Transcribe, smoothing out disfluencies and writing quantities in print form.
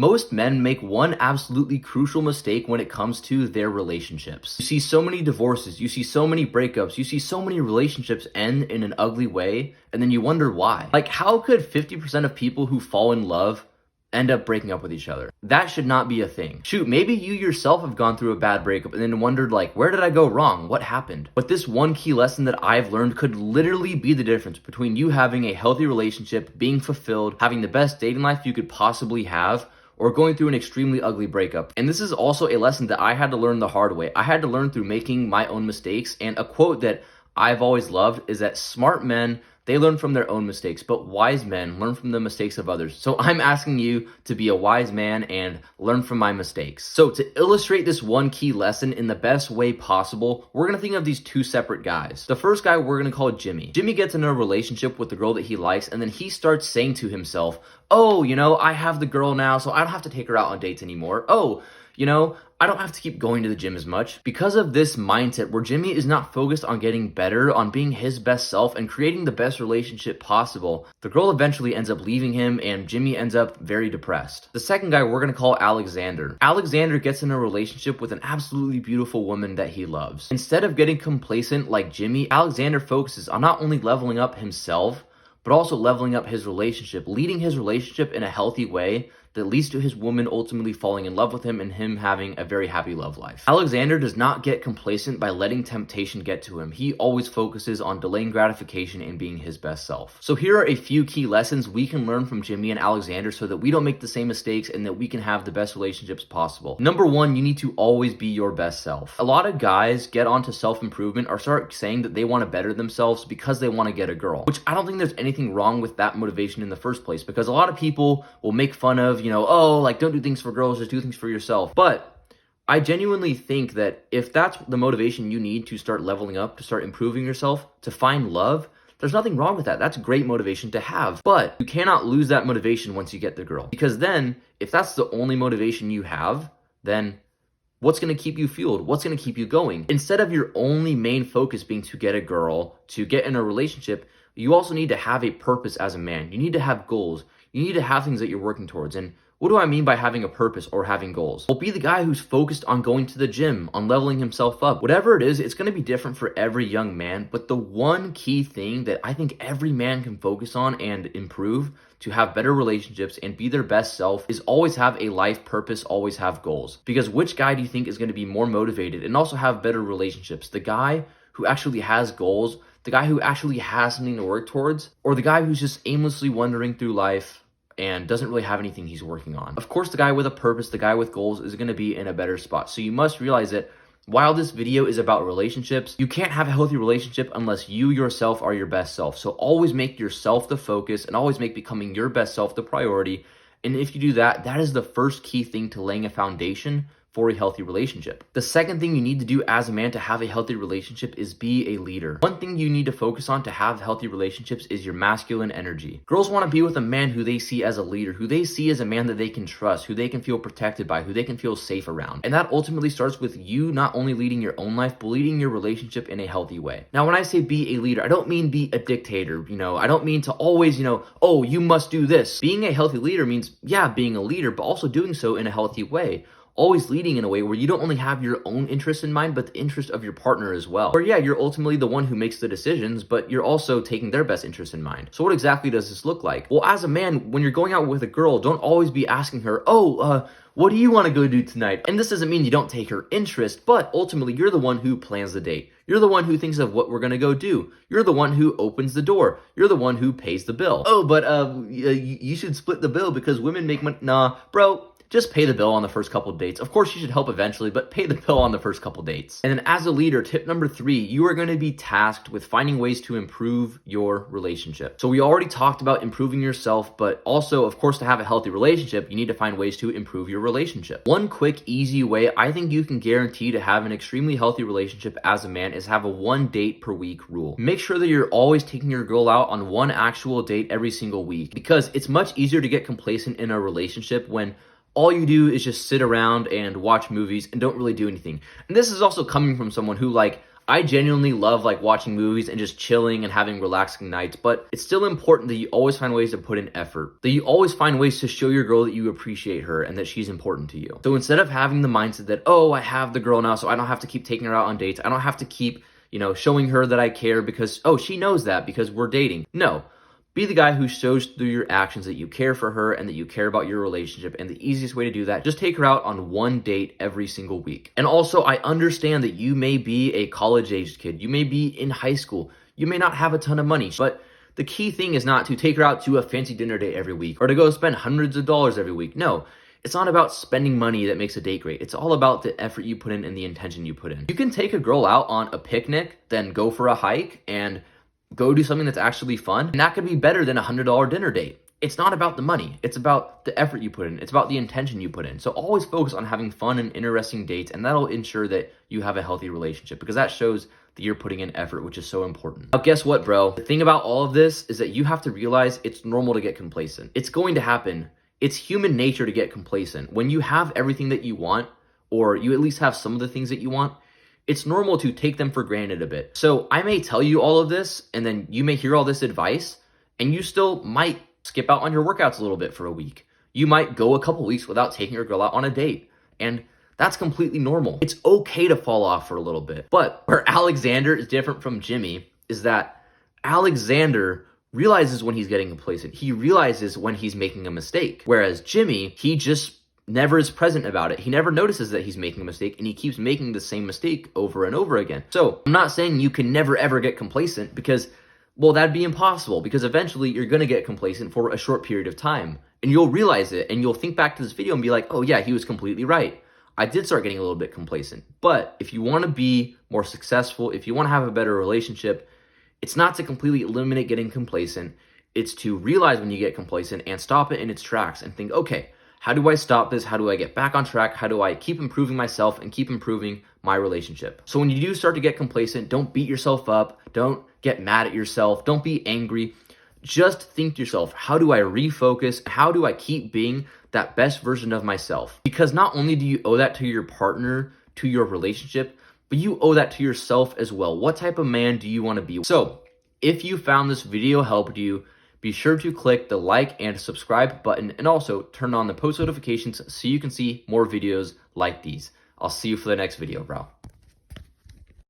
Most men make one absolutely crucial mistake when it comes to their relationships. You see so many divorces, you see so many breakups, you see so many relationships end in an ugly way, and then you wonder why. Like, how could 50% of people who fall in love end up breaking up with each other? That should not be a thing. Shoot, maybe you yourself have gone through a bad breakup and then wondered, like, where did I go wrong? What happened? But this one key lesson that I've learned could literally be the difference between you having a healthy relationship, being fulfilled, having the best dating life you could possibly have, or going through an extremely ugly breakup. And this is also a lesson that I had to learn the hard way. I had to learn through making my own mistakes. And a quote that I've always loved is that smart men, they learn from their own mistakes, but wise men learn from the mistakes of others. So I'm asking you to be a wise man and learn from my mistakes. So to illustrate this one key lesson in the best way possible, we're gonna think of these two separate guys. The first guy we're gonna call Jimmy. Jimmy gets in a relationship with the girl that he likes, and then he starts saying to himself, oh, I have the girl now, so I don't have to take her out on dates anymore. Oh, I don't have to keep going to the gym as much. Because of this mindset where Jimmy is not focused on getting better, on being his best self and creating the best relationship possible, the girl eventually ends up leaving him and Jimmy ends up very depressed. The second guy we're gonna call Alexander. Alexander gets in a relationship with an absolutely beautiful woman that he loves. Instead of getting complacent like Jimmy, Alexander focuses on not only leveling up himself, but also leveling up his relationship, leading his relationship in a healthy way that leads to his woman ultimately falling in love with him and him having a very happy love life. Alexander does not get complacent by letting temptation get to him. He always focuses on delaying gratification and being his best self. So here are a few key lessons we can learn from Jimmy and Alexander so that we don't make the same mistakes and that we can have the best relationships possible. Number one, you need to always be your best self. A lot of guys get onto self-improvement or start saying that they want to better themselves because they want to get a girl, which I don't think there's anything wrong with that motivation in the first place, because a lot of people will make fun of, don't do things for girls, just do things for yourself. But I genuinely think that if that's the motivation you need to start leveling up, to start improving yourself, to find love, there's nothing wrong with that. That's great motivation to have. But you cannot lose that motivation once you get the girl. Because then, if that's the only motivation you have, then what's going to keep you fueled? What's going to keep you going? Instead of your only main focus being to get a girl, to get in a relationship, you also need to have a purpose as a man. You need to have goals. You need to have things that you're working towards. And what do I mean by having a purpose or having goals? Well, be the guy who's focused on going to the gym, on leveling himself up. Whatever it is, it's going to be different for every young man. But the one key thing that I think every man can focus on and improve to have better relationships and be their best self is always have a life purpose, always have goals. Because which guy do you think is going to be more motivated and also have better relationships? The guy who actually has goals, the guy who actually has something to work towards, or the guy who's just aimlessly wandering through life and doesn't really have anything he's working on? Of course, the guy with a purpose, the guy with goals is going to be in a better spot. So you must realize that while this video is about relationships, you can't have a healthy relationship unless you yourself are your best self. So always make yourself the focus and always make becoming your best self the priority. And if you do that, that is the first key thing to laying a foundation for a healthy relationship. The second thing you need to do as a man to have a healthy relationship is be a leader. One thing you need to focus on to have healthy relationships is your masculine energy. Girls want to be with a man who they see as a leader, who they see as a man that they can trust, who they can feel protected by, who they can feel safe around. And that ultimately starts with you not only leading your own life, but leading your relationship in a healthy way. Now, when I say be a leader, I don't mean be a dictator. I don't mean to always, oh, you must do this. Being a healthy leader means, yeah, being a leader, but also doing so in a healthy way. Always leading in a way where you don't only have your own interest in mind, but the interest of your partner as well. Or yeah, you're ultimately the one who makes the decisions, but you're also taking their best interest in mind. So what exactly does this look like? Well, as a man, when you're going out with a girl, don't always be asking her, what do you want to go do tonight? And this doesn't mean you don't take her interest, but ultimately you're the one who plans the date. You're the one who thinks of what we're going to go do. You're the one who opens the door. You're the one who pays the bill. Oh, but you should split the bill because women make money. Nah, bro. Just pay the bill on the first couple dates. Of course, you should help eventually, but pay the bill on the first couple dates. And then as a leader, tip number 3, you are going to be tasked with finding ways to improve your relationship. So we already talked about improving yourself, but also, of course, to have a healthy relationship, you need to find ways to improve your relationship. One quick, easy way I think you can guarantee to have an extremely healthy relationship as a man is have a 1 date per week rule. Make sure that you're always taking your girl out on 1 actual date every single week, because it's much easier to get complacent in a relationship when all you do is just sit around and watch movies and don't really do anything. And this is also coming from someone who, I genuinely love like watching movies and just chilling and having relaxing nights, but it's still important that you always find ways to put in effort, that you always find ways to show your girl that you appreciate her and that she's important to you. So instead of having the mindset that, oh, I have the girl now, so I don't have to keep taking her out on dates, I don't have to keep, showing her that I care because, oh, she knows that because we're dating. No. Be the guy who shows through your actions that you care for her and that you care about your relationship. And the easiest way to do that, just take her out on one date every single week. And also, I understand that you may be a college-aged kid. You may be in high school. You may not have a ton of money. But the key thing is not to take her out to a fancy dinner date every week or to go spend hundreds of dollars every week. No. It's not about spending money that makes a date great. It's all about the effort you put in and the intention you put in. You can take a girl out on a picnic, then go for a hike and go do something that's actually fun. And that could be better than a $100 dinner date. It's not about the money. It's about the effort you put in. It's about the intention you put in. So always focus on having fun and interesting dates, and that'll ensure that you have a healthy relationship because that shows that you're putting in effort, which is so important. Now, guess what, bro? The thing about all of this is that you have to realize it's normal to get complacent. It's going to happen. It's human nature to get complacent. When you have everything that you want, or you at least have some of the things that you want, it's normal to take them for granted a bit. So I may tell you all of this, and then you may hear all this advice, and you still might skip out on your workouts a little bit for a week. You might go a couple weeks without taking your girl out on a date, and that's completely normal. It's okay to fall off for a little bit. But where Alexander is different from Jimmy is that Alexander realizes when he's getting complacent. He realizes when he's making a mistake. Whereas Jimmy, he just never is present about it. He never notices that he's making a mistake, and he keeps making the same mistake over and over again. So I'm not saying you can never ever get complacent because, well, that'd be impossible because eventually you're going to get complacent for a short period of time and you'll realize it and you'll think back to this video and be like, oh yeah, he was completely right. I did start getting a little bit complacent. But if you want to be more successful, if you want to have a better relationship, it's not to completely eliminate getting complacent. It's to realize when you get complacent and stop it in its tracks and think, okay, how do I stop this? How do I get back on track? How do I keep improving myself and keep improving my relationship? So when you do start to get complacent, don't beat yourself up. Don't get mad at yourself. Don't be angry. Just think to yourself, how do I refocus? How do I keep being that best version of myself? Because not only do you owe that to your partner, to your relationship, but you owe that to yourself as well. What type of man do you want to be? So if you found this video helped you, be sure to click the like and subscribe button and also turn on the post notifications so you can see more videos like these. I'll see you for the next video, bro.